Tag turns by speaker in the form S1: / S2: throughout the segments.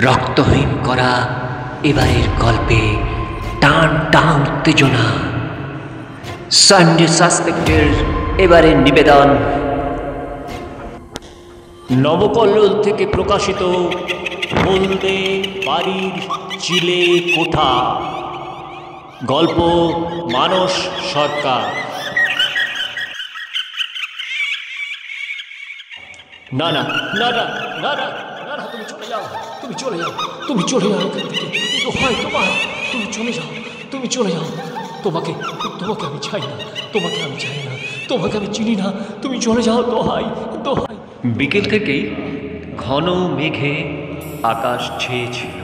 S1: রক্তহীন করা এবারের গল্পে টান টান উত্তেজনা। সানডে সাসপেক্টের এবারের নিবেদন নবপল্লব থেকে প্রকাশিত হলদে বাড়ির চিলে কোঠা। গল্প মানস সরকার। না না না না না না না না, তুমি চলে যাও, তুমি চলে যাও, তুমি চলে যাও এখান থেকে। হয় তোমার, তুমি চলে যাও, তুমি চলে যাও। তোমাকে তোমাকে আমি চাই না, তোমাকে আমি চাই না, তোমাকে আমি চিনি না, তুমি চলে যাও। দোহাই দোহাই। বিকেল থেকেই ঘন মেঘে আকাশ ছেয়েছিল।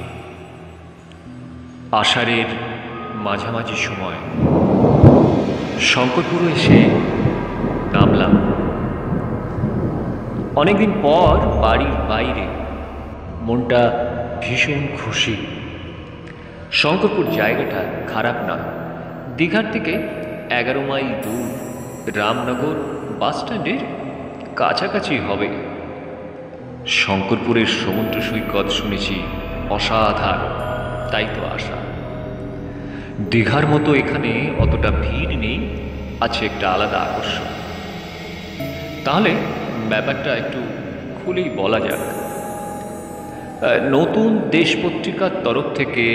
S1: আষাঢ়ের মাঝামাঝি সময় শঙ্করপুর এসে নামলাম। অনেকদিন পর বাড়ির বাইরে, মনটা ভীষণ খুশি। শঙ্করপুর জায়গাটা খারাপ না। দীঘার থেকে 11 মাইল দূর, রামনগর বাসস্ট্যান্ডের কাছাকাছি হবে। শঙ্করপুরের সমুদ্র সৈকত শুনেছি অসাধারণ, তাই তো আসা। দীঘার মতো এখানে অতটা ভিড় নেই, আছে একটা আলাদা আকর্ষণ। তাহলে ব্যাপারটা একটু খুলেই বলা যাক। নতুন দেশ পত্রিকার তরফ থেকে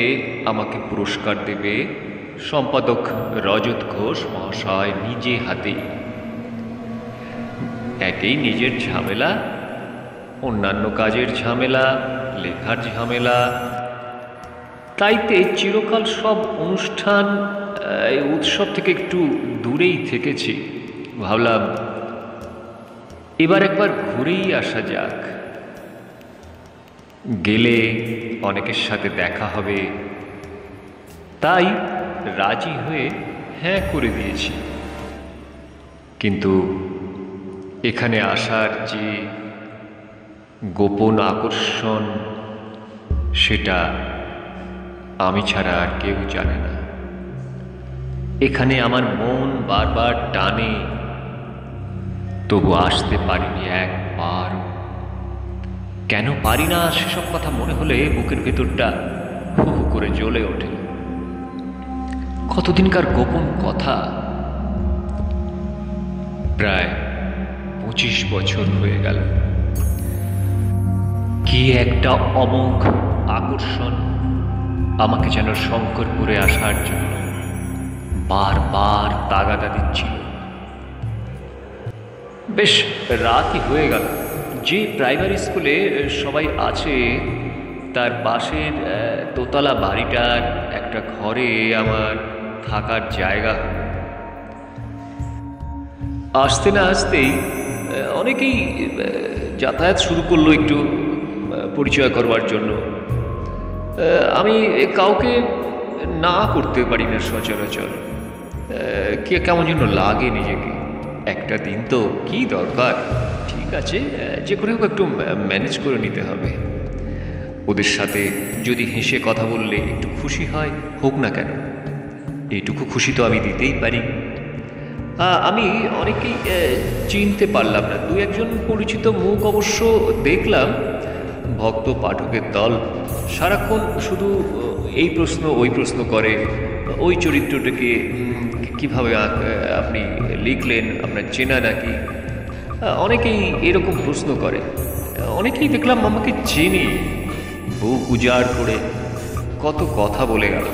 S1: আমাকে পুরস্কার দেবে সম্পাদক রজত ঘোষ মহাশয় নিজে হাতেই। একেই নিজের ঝামেলা, অন্যান্য কাজের ঝামেলা, লেখার ঝামেলা, তাইতে চিরকাল সব অনুষ্ঠান উৎসব থেকে একটু দূরেই থেকেছি। ভাবলাম এবার একবার ঘুরেই আসা যাক। গেলে অনেকের সাথে দেখা হবে, তাই রাজি হয়ে হ্যাঁ করে দিয়েছি। কিন্তু এখানে আসার যে গোপন আকর্ষণ, সেটা আমি ছাড়া আর কেউ জানে না। এখানে আমার মন বারবার টানে, তবু আসতে পারিনি একবার। কেন পারি না সেসব কথা মনে হলে বুকের ভেতরটা হু হু করে জ্বলে ওঠে। কতদিনকার গোপন কথা। প্রায় 25 বছর হয়ে গেল। কি একটা অমোঘ আকর্ষণ আমাকে যেন শঙ্করপুরে আসার জন্য বারবার তাগাদা দিচ্ছিল। বেশ রাতই হয়ে গেল। যে প্রাইমারি স্কুলে সবাই আছে তার পাশের দোতলা বাড়িটার একটা ঘরে আমার থাকার জায়গা। আসতে না আসতেই অনেকেই যাতায়াত শুরু করলো একটু পরিচয় করবার জন্য। আমি কাউকে না করতে পারি না সচরাচর। কে কেমন যেন লাগে নিজেকে। একটা দিন তো কি দরকার, ঠিক আছে, যে করে হোক একটু ম্যানেজ করে নিতে হবে। ওদের সাথে যদি হেসে কথা বললে একটু খুশি হয়, হোক না কেন, এইটুকু খুশি তো আমি দিতেই পারি। আমি অনেকেই চিনতে পারলাম না। 2-1 পরিচিত মুখ অবশ্য দেখলাম। ভক্ত পাঠকের দল সারাক্ষণ শুধু এই প্রশ্ন ওই প্রশ্ন করে। ওই চরিত্রটাকে কিভাবে আপনি লিখলেন, আপনার চেনা নাকি? অনেকেই এরকম প্রশ্ন করে। অনেকেই দেখলাম আমাকে চেনে। বুক উজাড় করে কত কথা বলে গেল।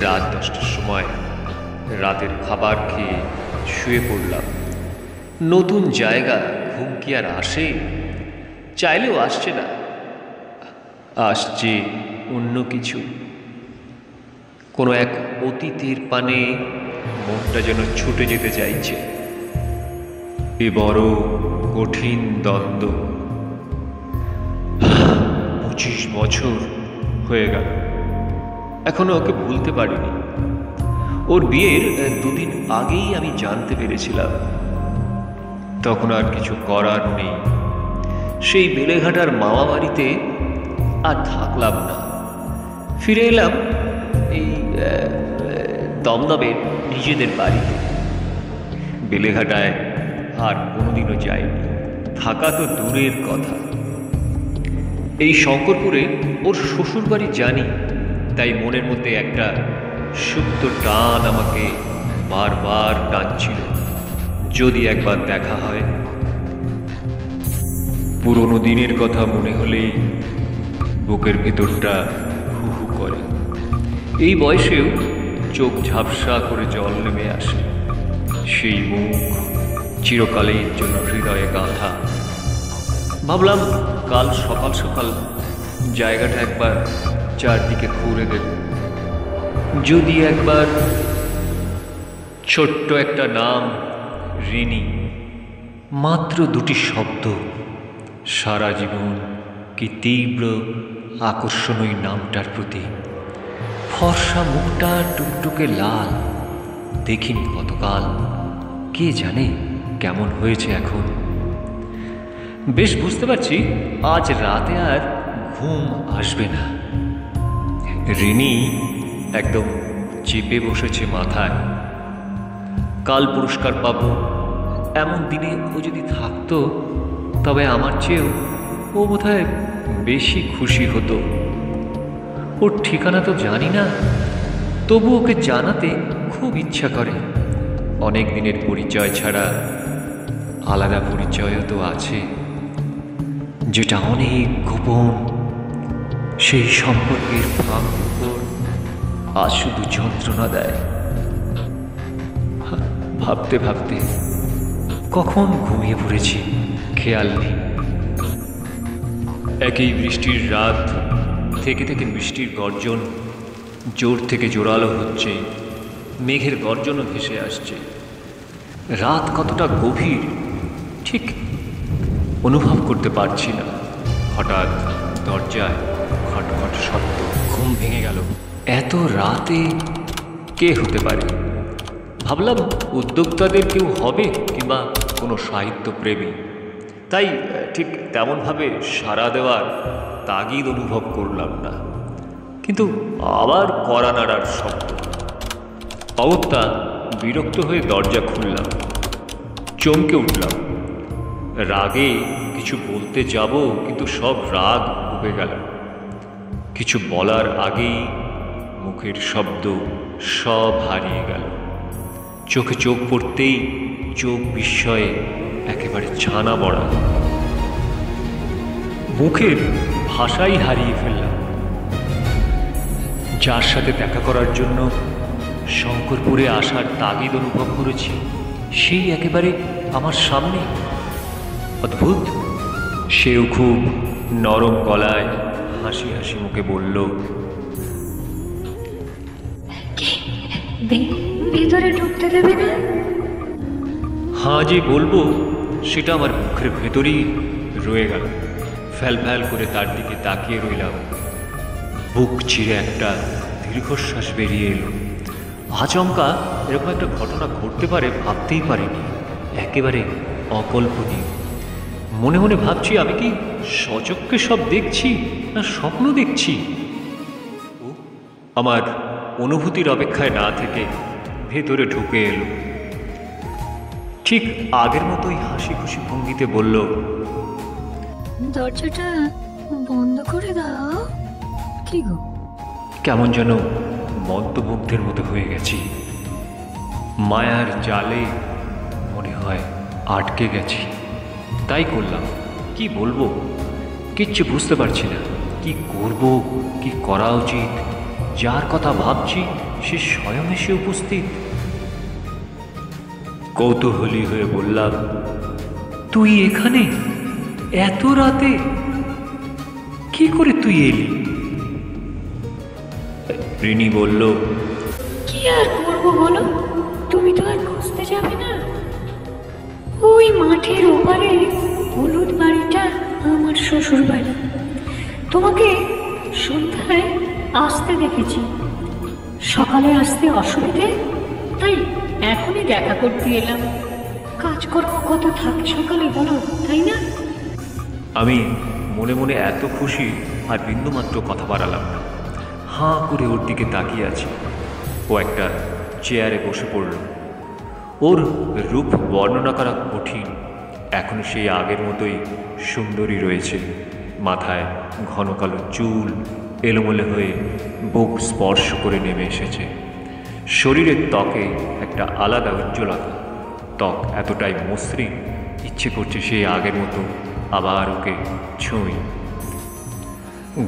S1: রাত 10টার সময় রাতের খাবার খেয়ে শুয়ে পড়লাম। নতুন জায়গা, ঘুম কি আর আসে? চাইলেও আসছে না, আসছে অন্য কিছু। কোনো এক অতীতের পানে মনটা যেন ছুটে যেতে চাইছে। এ বড় কঠিন দ্বন্দ্ব। 25 বছর হয়ে গেল, এখনো ওকে ভুলতে পারিনি। ওর বিয়ের 2 দিন আগেই আমি জানতে পেরেছিলাম। তখন আর কিছু করার নেই। সেই বেলেঘাটার মামা বাড়িতে আর থাকলাম না। ফিরে এলাম এই দমদমের নিজেদের বাড়িতে। বেলেঘাটায় আর কোনোদিনও যাইনি, থাকা তো দূরের কথা। এই শঙ্করপুরে ওর শ্বশুর বাড়ি জানি, তাই মনের মধ্যে একটা সুপ্ত টান আমাকে বারবার টানছিল, যদি একবার দেখা হয়। পুরনো দিনের কথা মনে হলেই বুকের ভেতরটা হু হু করে। এই বয়সেও চোখ ঝাপসা করে জল নেমে আসে। সেই মুখ চিরকালের জন্য হৃদয়ে গাঁথা। ভাবলাম কাল সকাল সকাল জায়গাটা একবার চারদিকে ঘুরে দেব, যদি একবার। ছোট্ট একটা নাম, রিনি, মাত্র দুটি শব্দ, সারা জীবন কি তীব্র আকর্ষণ ওই নামটার প্রতি। ফর্সা মুখটা টুকটুকে লাল, দেখিনি গতকাল, কে জানে কেমন হয়েছে এখন। বেশ বুঝতে পারছি আজ রাতে আর ঘুম আসবে না। রিনি একদম চেপে বসেছে মাথায়। কাল পুরস্কার পাবো এমন দিনে ও যদি থাকতো, তবে আমার চেয়েও ও বোধহয় বেশি খুশি হতো। ওর ঠিকানা তো জানি না, তবু ওকে জানাতে খুব ইচ্ছা করে। অনেক দিনের পরিচয় ছাড়া আলাদা পরিচয়ও তো আছে, যেটা অনেক গোপন। সেই সম্পর্কের ফাঁক উপর আজ শুধু যন্ত্রণা দেয়। ভাবতে ভাবতে কখন ঘুমিয়ে পড়েছি খেয়াল নেই। একই বৃষ্টির রাত, থেকে থেকে বৃষ্টির গর্জন জোর থেকে জোরালো হচ্ছে, মেঘের গর্জনও ভেসে আসছে। রাত কতটা গভীর ঠিক অনুভব করতে পারছি না। হঠাৎ দরজায় খটখট শব্দ, ঘুম ভেঙে গেল। এত রাতে কে হতে পারে? ভাবলাম উদ্যোক্তাদের কেউ হবে, কিংবা কোনো সাহিত্যপ্রেমী। তাই ঠিক তেমনভাবে সাড়া দেওয়ার তাগিদ অনুভব করলাম না, কিন্তু আবার কড়া নাড়ার শব্দ। অগত্যা বিরক্ত হয়ে দরজা খুললাম। চমকে উঠলাম। রাগে কিছু বলতে যাব, কিন্তু সব রাগ উবে গেল। কিছু বলার আগেই মুখের শব্দ সব হারিয়ে গেল। চোখে চোখ পড়তেই চোখ বিস্ময়ে একেবারে ছানা বড়া। মুখের ভাষাই হারিয়ে ফেললাম। যার সাথে দেখা করার জন্য শঙ্করপুরে আসার তাগিদ অনুভব করেছি, সেই একেবারে আমার সামনে। অদ্ভুত। সেও খুব নরম গলায় হাসি হাসি মুখে বলল,
S2: ভিতরে ঢুকতে দেবে না?
S1: হ্যাঁ যে বলবো, সেটা আমার মুখের ভেতরেই রয়ে গেল। ফ্যাল ফ্যাল করে তার দিকে তাকিয়ে রইলাম। বুক চিরে একটা দীর্ঘশ্বাস বেরিয়ে এলো। আচমকা এরকম একটা ঘটনা ঘটতে পারে ভাবতেই পারিনি। একেবারে অকল্পনীয়। মনে মনে ভাবছি, আমি কি সচক্ষে সব দেখছি না স্বপ্ন দেখছি? আমার অনুভূতির অপেক্ষায় না থেকে ভেতরে ঢুকে এলো। ঠিক আগের মতোই হাসি খুশি ভঙ্গিতে বলল,
S2: দরজাটা বন্ধ করে দাও। কি গো?
S1: কেমন যেন মন্ত্রমুগ্ধের মতো হয়ে গেছি। মায়ার জালে মনে হয় আটকে গেছি। তাই করলাম। কি বলবো কিচ্ছু বুঝতে পারছি না। কি করব, কি করা উচিত। যার কথা ভাবছি সে স্বয়ং এসে উপস্থিত। কৌতূহলী হয়ে বললাম, তুই এখানে এত রাতে? কি করে তুই এলি? রিনি বলল,
S2: কি আর করবো বলো, তুমি তো আর খুঁজতে যাবে না। ওই মাঠের ওপারে হলুদ বাড়িটা আমার শ্বশুর বাড়ি। তোমাকে সন্ধ্যায় আসতে দেখেছি। সকালে আসতে অসুবিধে, তাই এখনই দেখা করতে এলাম। কাজকর্ম কত থাকে সকালে বলো, তাই না?
S1: আমি মনে মনে এত খুশি আর বিন্দুমাত্র কথা বাড়ালাম না। হাঁ করে ওর দিকে তাকিয়ে আছি। ও একটা চেয়ারে বসে পড়ল। ওর রূপ বর্ণনা করা কঠিন। এখনো সেই আগের মতোই সুন্দরী রয়েছে। মাথায় ঘন কালো চুল এলোমেলো হয়ে বুক স্পর্শ করে নেমে এসেছে। শরীরের ত্বকে একটা আলাদা উজ্জ্বলতা। ত্বক এতটাই মসৃণ, ইচ্ছে করছে সেই আগের মতো আবার ওকে ছুঁই।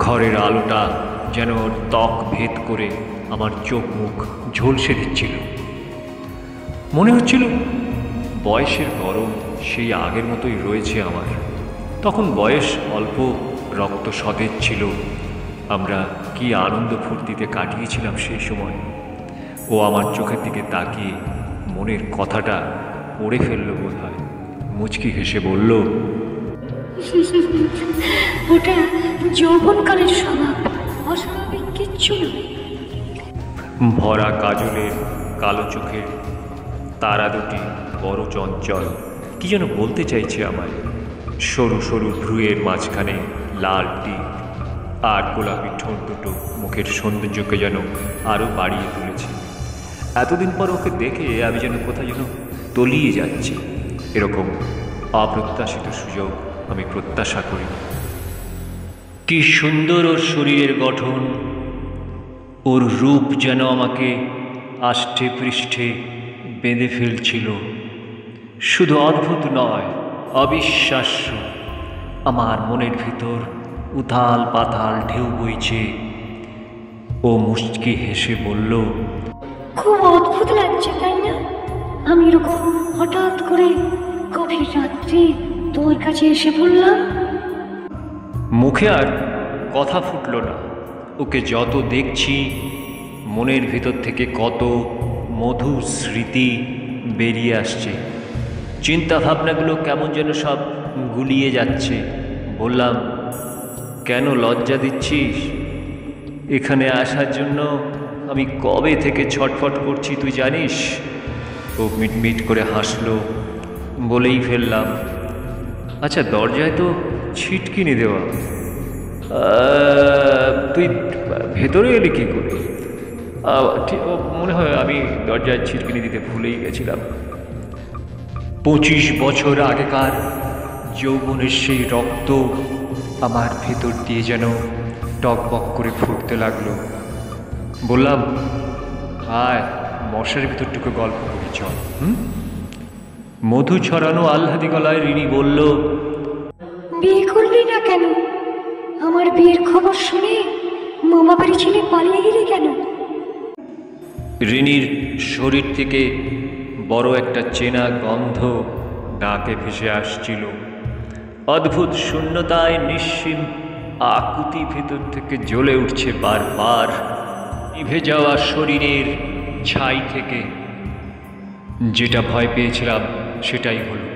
S1: ঘরের আলোটা যেন ওর ত্বক ভেদ করে আমার চোখ মুখ ঝলসে দিচ্ছিল। মনে হচ্ছিল বয়সের গরম সেই আগের মতোই রয়েছে আমার। তখন বয়স অল্প, রক্ত সতেজ ছিল। আমরা কি আনন্দ ফুর্তিতে কাটিয়েছিলাম সেই সময়। ও আমার চোখের দিকে তাকিয়ে মনের কথাটা পড়ে ফেলল বোধ হয়। মুচকি হেসে বলল,
S2: ওটা যৌবনকালের স্বভাব, অস্বাভাবিক কিচ্ছু নয়।
S1: ভরা কাজলের কালো চোখের তারা দুটি বড় চঞ্চল, কি যেন বলতে চাইছে আমায়। সরু সরু ভ্রুয়ের মাঝখানে লাল টিপ আর গোলাপি ঠোঁট দুটো মুখের সৌন্দর্যকে যেন আরও বাড়িয়ে তুলেছে। এতদিন পর ওকে দেখে আমি যেন কোথায় যেন তলিয়ে যাচ্ছি। এরকম অপ্রত্যাশিত সুযোগ আমি প্রত্যাশা করি। কি সুন্দর ওর শরীরের গঠন, ওর রূপ যেন আমাকে আষ্টে পৃষ্ঠে বেঁধে ফেলছিল। শুধু অদ্ভুত নয়, অবিশ্বাস্য। আমার মনের ভিতর উথাল পাতাল ঢেউ বইছে। ও মুচকি হেসে বলল,
S2: খুব অদ্ভুত লাগছে তাই না? আমি এরকম হঠাৎ করে গভীর রাত্রে তোমার কাছে এসে পড়লাম।
S1: মুখে আর কথা ফুটল না। ওকে যত দেখছি মনের ভিতর থেকে কত মধুর স্মৃতি বেরিয়ে আসছে। চিন্তা ভাবনাগুলো কেমন যেন সব গুলিয়ে যাচ্ছে। বললাম, কেন লজ্জা দিচ্ছিস? এখানে আসার জন্য আমি কবে থেকে ছটফট করছি তুই জানিস? ও মিটমিট করে হাসলো। বলেই ফেললাম, আচ্ছা দরজায় তো ছিটকিনি দেওয়া, তুই ভেতরে এলি কী করে? ঠিক মনে হয় আমি দরজায় ছিটকিনি দিতে ভুলেই গেছিলাম। 25 বছর আগেকার যৌবনের সেই রক্ত আমার ভেতর দিয়ে যেন টকবক করে ফুটতে লাগলো। বললাম, আয় মশার ভিতরটুকু গল্প করি চল। মধু ছড়ানো আহ্লাদি গলায় রিনি বলল,
S2: বিয়ে করলি না কেন? আমার বিয়ের খবর শুনে মামা বাড়ি ছেড়ে পালিয়ে গেলি কেন?
S1: রিনির শরীর থেকে বড় একটা চেনা গন্ধ নাকে ভেসে আসছিল। অদ্ভুত শূন্যতায় নিশ্চিম আকুতি ভেতর থেকে জ্বলে উঠছে বারবার। নিভে যাওয়া শরীরের ছাই থেকে যেটা ভয় পেয়েছিলাম সেটাই হলো।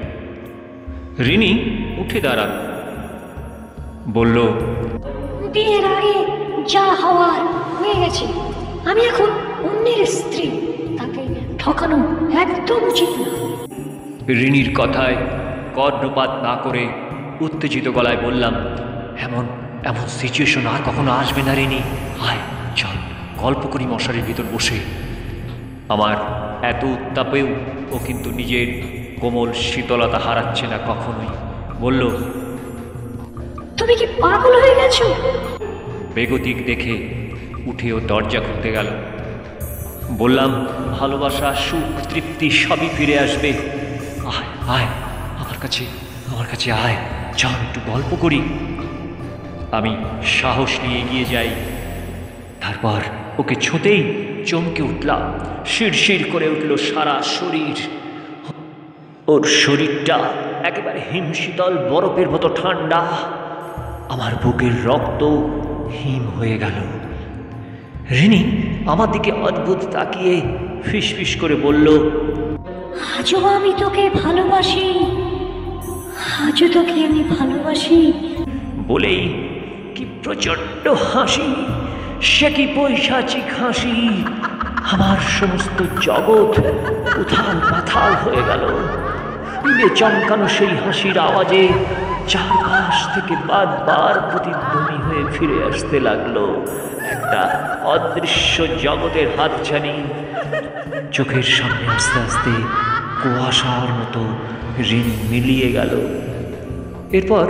S1: রিনি উঠে দাঁড়াল, বলল,
S2: বিয়ের আগে যা হওয়ার হয়ে গেছে। আমি এখন অন্যের স্ত্রী, তাকে ঠকানো একদম উচিত না।
S1: রিনির কথায় কর্ণপাত না করে উত্তেজিত গলায় বললাম, এমন এমন সিচুয়েশন আর কখনো আসবে না রিনি। আয় চল গল্প করি মশারির ভিতর বসে। আমার এত উত্তাপেও ও কিন্তু নিজের কোমল শীতলতা হারাচ্ছে না কখনোই। বলল,
S2: তুমি কি পাগল হয়ে গেছো?
S1: বেগতিক দেখে উঠে ও দরজা খুলতে গেল। বললাম, ভালোবাসা সুখ তৃপ্তি সবই ফিরে আসবে। আয় আয় আমার কাছে আয়, চল একটু গল্প করি। আমি সাহস নিয়ে এগিয়ে যাই। তারপর ওকে ছুঁতেই চমকে উঠলাম। শিরশির করে উঠল সারা শরীর। ওর শরীরটা একেবারে হিমশীতল বরফের মতো ঠান্ডা। আমার বুকের রক্ত হিম হয়ে গেল। রিনি আমার দিকে অদ্ভুত তাকিয়ে ফিসফিস করে বলল,
S2: আজও আমি তোকে ভালোবাসি, আজও তোকে আমি ভালোবাসি।
S1: বলেই কি প্রচণ্ড হাসি, সে কি পৈশাচিক হাসি। আমার সমস্ত জগৎ উথাল পাথাল হয়ে গেল। পিলে চমকানো সেই হাসির আওয়াজে চারপাশ থেকে বারবার প্রতিধ্বনি হয়ে ফিরে আসতে লাগলো একটা অদৃশ্য জগতের হাতছানি। চোখের সামনে আস্তে আস্তে কুয়াশার মতো রিনি মিলিয়ে গেল। এরপর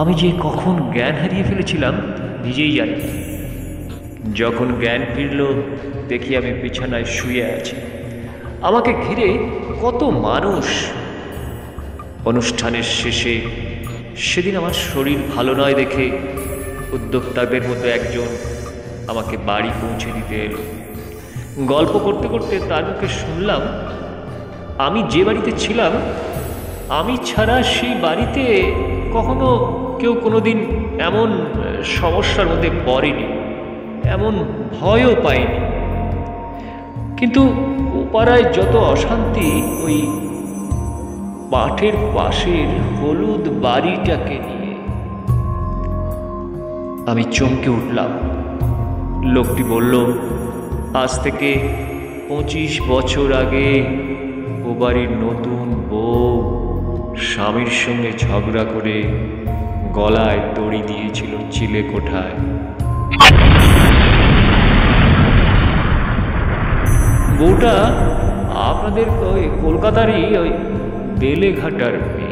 S1: আমি যে কখন জ্ঞান হারিয়ে ফেলেছিলাম নিজেই জানি না। যখন জ্ঞান ফিরল দেখি আমি বিছানায় শুয়ে আছি, আমাকে ঘিরে কত মানুষ। অনুষ্ঠানের শেষে সেদিন আমার শরীর ভালো নয় দেখে উদ্যোক্তাদের মধ্যে একজন আমাকে বাড়ি পৌঁছে দিতে এলো। গল্প করতে করতে তার মুখে শুনলাম আমি যে বাড়িতে ছিলাম আমি ছাড়া সেই বাড়িতে কখনো কেউ কোনোদিন এমন সমস্যার মধ্যে পড়েনি, এমন ভয়ও পায়নি। কিন্তু ওপাড়ায় যত অশান্তি ওই মাঠের পাশের হলুদ বাড়িটাকে নিয়ে। আমি চমকে উঠলাম। লোকটি বলল, আজ থেকে 25 বছর আগে ও বাড়ির নতুন বউ স্বামীর সঙ্গে ঝগড়া করে গলায় দড়ি দিয়েছিল চিলেকোঠায়। বউটা আপনাদের ওই কলকাতারই ওই বেলেঘাটার মেয়ে।